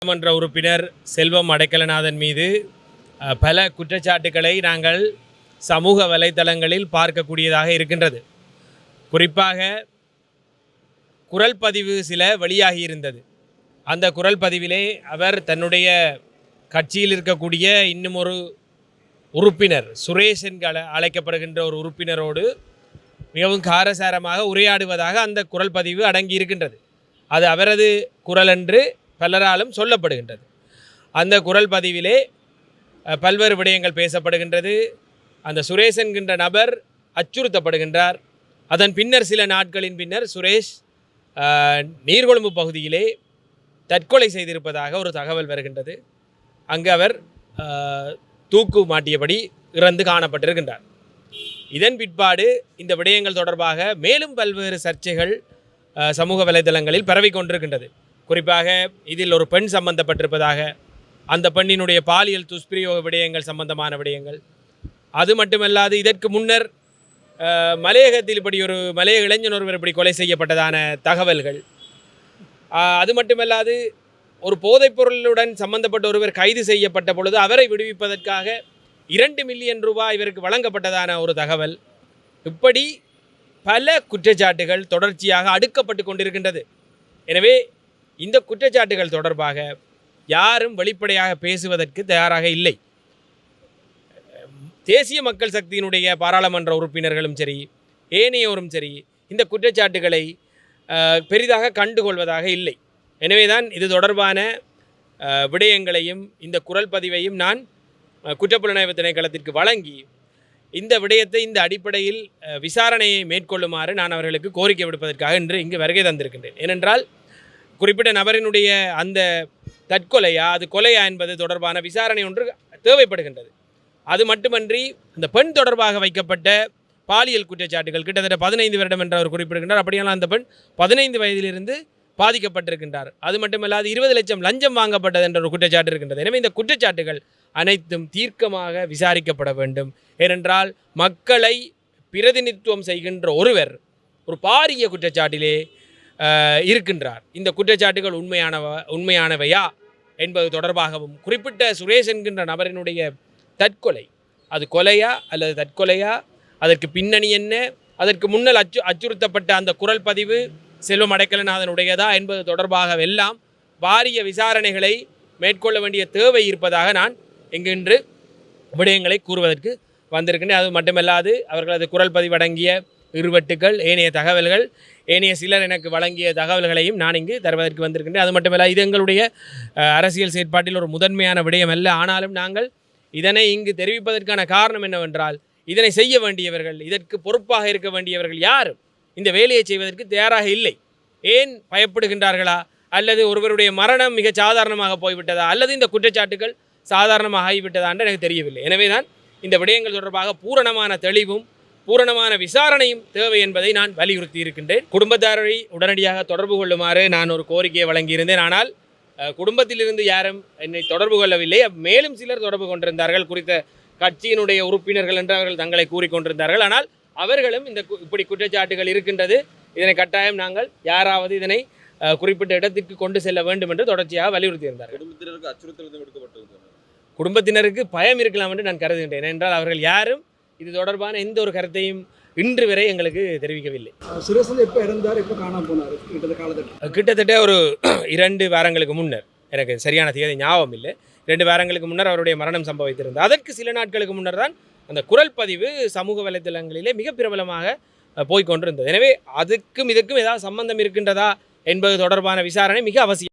மன்ற உறுப்பினர் செல்வம் அடைக்கலநாதன் மீது பல குற்றச்சாட்டுக்களை நாங்கள் சமூக வலைத்தளங்களில் பார்க்கக்கூடியதாக இருக்கின்றது. குறிப்பாக குரல் பதிவு சில வெளியாகி இருந்தது. அந்த குரல் பதிவிலே அவர் தன்னுடைய கட்சியில் இருக்கக்கூடிய இன்னும் ஒரு உறுப்பினர் சுரேஷ் என்க அழைக்கப்படுகின்ற ஒரு உறுப்பினரோடு மிகவும் காரசாரமாக உரையாடுவதாக அந்த குரல் பதிவு அடங்கி இருக்கின்றது. அது அவரது குரல் என்று பலராலும் சொல்லப்படுகின்றது. அந்த குரல் பதிவிலே பல்வேறு விடயங்கள் பேசப்படுகின்றது. அந்த சுரேஷ் என்கின்ற நபர் அச்சுறுத்தப்படுகின்றார். அதன் பின்னர் சில நாட்களின் பின்னர் சுரேஷ் நீர்கொழும்பு பகுதியிலே தற்கொலை செய்திருப்பதாக ஒரு தகவல் வருகின்றது. அங்கு அவர் தூக்கு மாட்டியபடி இறந்து காணப்பட்டிருக்கின்றார். இதன் பிற்பாடு இந்த விடயங்கள் தொடர்பாக மேலும் பல்வேறு சர்ச்சைகள் சமூக வலைதளங்களில் பரவி கொண்டிருக்கின்றது. குறிப்பாக இதில் ஒரு பெண் சம்பந்தப்பட்டிருப்பதாக, அந்த பெண்ணினுடைய பாலியல் துஷ்பிரயோக விடயங்கள் சம்பந்தமான விடயங்கள், அது மட்டுமல்லாது இதற்கு முன்னர் மலையகத்தில் இப்படி ஒரு மலையக இளைஞர் ஒருவர் இப்படி கொலை செய்யப்பட்டதான தகவல்கள், அது மட்டுமல்லாது ஒரு போதைப்பொருளுடன் சம்பந்தப்பட்ட ஒருவர் கைது செய்யப்பட்ட பொழுது அவரை விடுவிப்பதற்காக 2 மில்லியன் ரூபாய் இவருக்கு வழங்கப்பட்டதான ஒரு தகவல், இப்படி பல குற்றச்சாட்டுகள் தொடர்ச்சியாக அடுக்கப்பட்டு கொண்டிருக்கின்றது. எனவே இந்த குற்றச்சாட்டுகள் தொடர்பாக யாரும் வெளிப்படையாக பேசுவதற்கு தயாராக இல்லை. தேசிய மக்கள் சக்தியினுடைய பாராளுமன்ற உறுப்பினர்களும் சரி, ஏனையோரும் சரி, இந்த குற்றச்சாட்டுகளை பெரிதாக கண்டுகொள்வதாக இல்லை. எனவேதான் இது தொடர்பான விடயங்களையும் இந்த குரல் பதிவையும் நான் குற்றப்புலனாய்வு திணைக்களத்திற்கு வழங்கி இந்த விடயத்தை இந்த அடிப்படையில் விசாரணையை மேற்கொள்ளுமாறு நான் அவர்களுக்கு கோரிக்கை விடுப்பதற்காக இன்று இங்கு வருகை தந்திருக்கின்றேன். ஏனென்றால் குறிப்பிட்ட நபரினுடைய அந்த தற்கொலையா அது கொலையா என்பது தொடர்பான விசாரணை ஒன்று தேவைப்படுகின்றது. அது மட்டுமன்றி அந்த பெண் தொடர்பாக வைக்கப்பட்ட பாலியல் குற்றச்சாட்டுகள் கிட்டத்தட்ட 15 வருடம் என்று அவர் குறிப்பிடுகின்றார். அப்படியானால் அந்த பெண் 15 வயதிலிருந்து பாதிக்கப்பட்டிருக்கின்றார். அது மட்டுமல்லாது 20 லட்சம் லஞ்சம் வாங்கப்பட்டது என்ற ஒரு குற்றச்சாட்டு இருக்கின்றது. எனவே இந்த குற்றச்சாட்டுகள் அனைத்தும் தீர்க்கமாக விசாரிக்கப்பட வேண்டும். ஏனென்றால் மக்களை பிரதிநிதித்துவம் செய்கின்ற ஒருவர் ஒரு பாரிய குற்றச்சாட்டிலே இருக்கின்றார். இந்த குற்றச்சாட்டுகள் உண்மையானவையா என்பது தொடர்பாகவும், குறிப்பிட்ட சுரேஷ் என்கின்ற நபரினுடைய தற்கொலை அது கொலையா அல்லது தற்கொலையா, அதற்கு பின்னணி என்ன, அதற்கு முன்னல் அச்சுறுத்தப்பட்ட அந்த குரல் பதிவு செல்வம் அடைக்கலநாதனுடையதா என்பது தொடர்பாக எல்லாம் பாரிய விசாரணைகளை மேற்கொள்ள வேண்டிய தேவை இருப்பதாக நான் இன்று விடயங்களை கூறுவதற்கு வந்திருக்கின்றேன். அது மட்டுமல்லாது அவர்களது குரல் பதிவடங்கிய இருவட்டுகள், ஏனைய தகவல்கள், ஏனைய சிலர் எனக்கு வழங்கிய தகவல்களையும் நான் இங்கு தருவதற்கு வந்திருக்கின்றேன். அது மட்டுமல்ல, இது எங்களுடைய அரசியல் செயற்பாட்டில் ஒரு முதன்மையான விடயம் அல்ல. ஆனாலும் நாங்கள் இதனை இங்கு தெரிவிப்பதற்கான காரணம் என்னவென்றால், இதனை செய்ய வேண்டியவர்கள், இதற்கு பொறுப்பாக இருக்க வேண்டியவர்கள் யாரும் இந்த வேலையை செய்வதற்கு தயாராக இல்லை. ஏன் பயப்படுகின்றார்களா, அல்லது ஒருவருடைய மரணம் மிக சாதாரணமாக போய்விட்டதா, அல்லது இந்த குற்றச்சாட்டுகள் சாதாரணமாக ஆகிவிட்டதா என்று எனக்கு தெரியவில்லை. எனவே தான் இந்த விடயங்கள் தொடர்பாக பூரணமான தெளிவும் பூரணமான விசாரணையும் தேவை என்பதை நான் வலியுறுத்தி இருக்கின்றேன். குடும்பத்தாரை உடனடியாக தொடர்பு கொள்ளுமாறு நான் ஒரு கோரிக்கையை வழங்கியிருந்தேன். ஆனால் குடும்பத்திலிருந்து யாரும் என்னை தொடர்பு கொள்ளவில்லை. மேலும் சிலர் தொடர்பு கொண்டிருந்தார்கள், குறித்த கட்சியினுடைய உறுப்பினர்கள் என்று அவர்கள் தங்களை கூறிக்கொண்டிருந்தார்கள். ஆனால் அவர்களும் இந்த இப்படி குற்றச்சாட்டுகள் இருக்கின்றது, இதனை கட்டாயம் நாங்கள் யாராவது இதனை குறிப்பிட்ட இடத்திற்கு கொண்டு செல்ல வேண்டும் என்று தொடர்ச்சியாக வலியுறுத்தியிருந்தார்கள். குடும்பத்தினருக்கு அச்சுறுத்தல் விடுக்கப்பட்டிருக்கிறது. குடும்பத்தினருக்கு பயம் இருக்கலாம் என்று நான் கருதுகின்றேன். என்றால் அவர்கள் யாரும் இது தொடர்பான எந்த ஒரு கருத்தையும் இன்று வரை எங்களுக்கு தெரிவிக்கவில்லை. சுரேஷ் எப்போ இறந்தார், எப்போ காணாமல் போனார்? கிட்டத்தட்ட ஒரு 2 வாரங்களுக்கு முன்னர், எனக்கு சரியான தேதி ஞாபகம் இல்லை, 2 வாரங்களுக்கு முன்னர் அவருடைய மரணம் சம்பவித்திருந்தது. அதற்கு சில நாட்களுக்கு முன்னர் தான் அந்த குரல் பதிவு சமூக வலைதளங்களிலே மிக பிரபலமாக போய்கொண்டிருந்தது. எனவே அதுக்கும் இதுக்கும் ஏதாவது சம்பந்தம் இருக்கின்றதா என்பது தொடர்பான விசாரணை மிக அவசியம்.